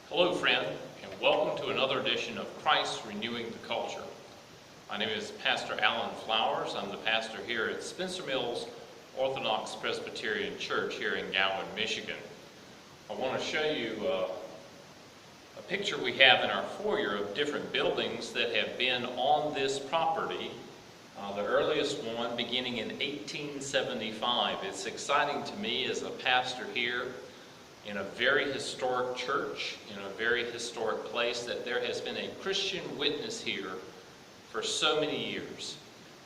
Hello, friend, and welcome to another edition of Christ Renewing the Culture. My name is Pastor Alan Flowers. I'm the pastor here at Spencer Mills Orthodox Presbyterian Church here in Gowan, Michigan. I want to show you a picture we have in our foyer of different buildings that have been on this property. The earliest one beginning in 1875. It's exciting to me as a pastor here in a very historic church, in a very historic place, that there has been a Christian witness here for so many years,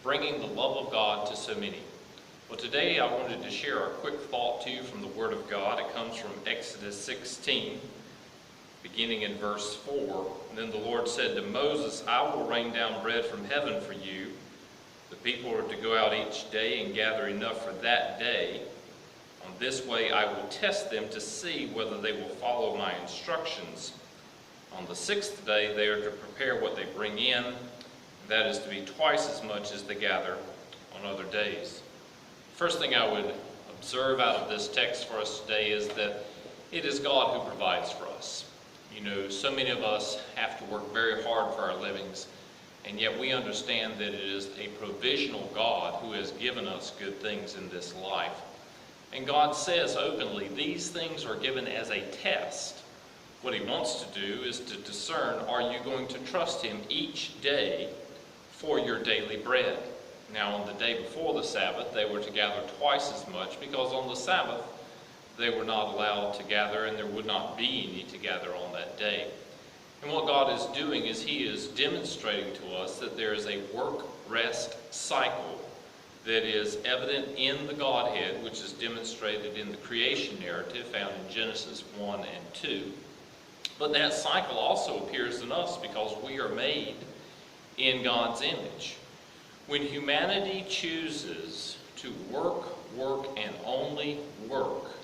bringing the love of God to so many. Well, today I wanted to share a quick thought to you from the Word of God. It comes from Exodus 16, beginning in verse 4. And then the Lord said to Moses, "I will rain down bread from heaven for you. The people are to go out each day and gather enough for that day. On this way I will test them to see whether they will follow my instructions. On the sixth day they are to prepare what they bring in. That is to be twice as much as they gather on other days." First thing I would observe out of this text for us today is that it is God who provides for us. You know, so many of us have to work very hard for our livings, and yet we understand that it is a provisional God who has given us good things in this life. And God says openly, these things are given as a test. What He wants to do is to discern, are you going to trust Him each day for your daily bread? Now, on the day before the Sabbath, they were to gather twice as much, because on the Sabbath, they were not allowed to gather, and there would not be any to gather on that day. And what God is doing is He is demonstrating to us that there is a work-rest cycle that is evident in the Godhead, which is demonstrated in the creation narrative found in Genesis 1 and 2. But that cycle also appears in us because we are made in God's image. When humanity chooses to work, and only work,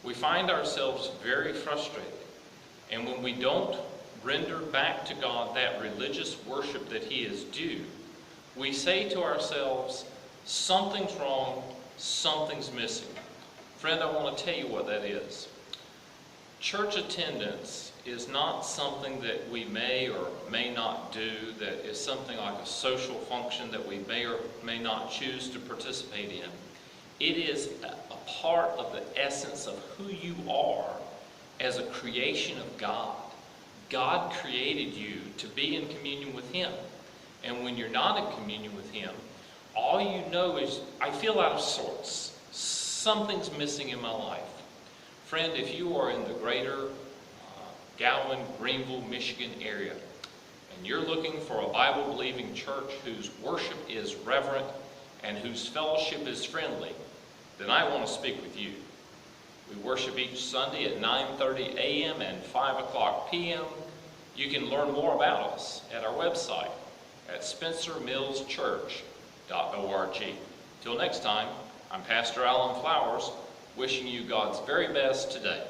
we find ourselves very frustrated. And when we don't render back to God that religious worship that He is due, we say to ourselves, something's wrong, something's missing. Friend, I want to tell you what that is. Church attendance is not something that we may or may not do, that is something like a social function that we may or may not choose to participate in. It is a part of the essence of who you are as a creation of God. God created you to be in communion with Him. And when you're not in communion with Him, all you know is, I feel out of sorts. Something's missing in my life. Friend, if you are in the greater Gowan, Greenville, Michigan area, and you're looking for a Bible-believing church whose worship is reverent and whose fellowship is friendly, then I want to speak with you. We worship each Sunday at 9:30 a.m. and 5 o'clock p.m. You can learn more about us at our website at spencermillschurch.org. Till next time, I'm Pastor Alan Flowers, wishing you God's very best today.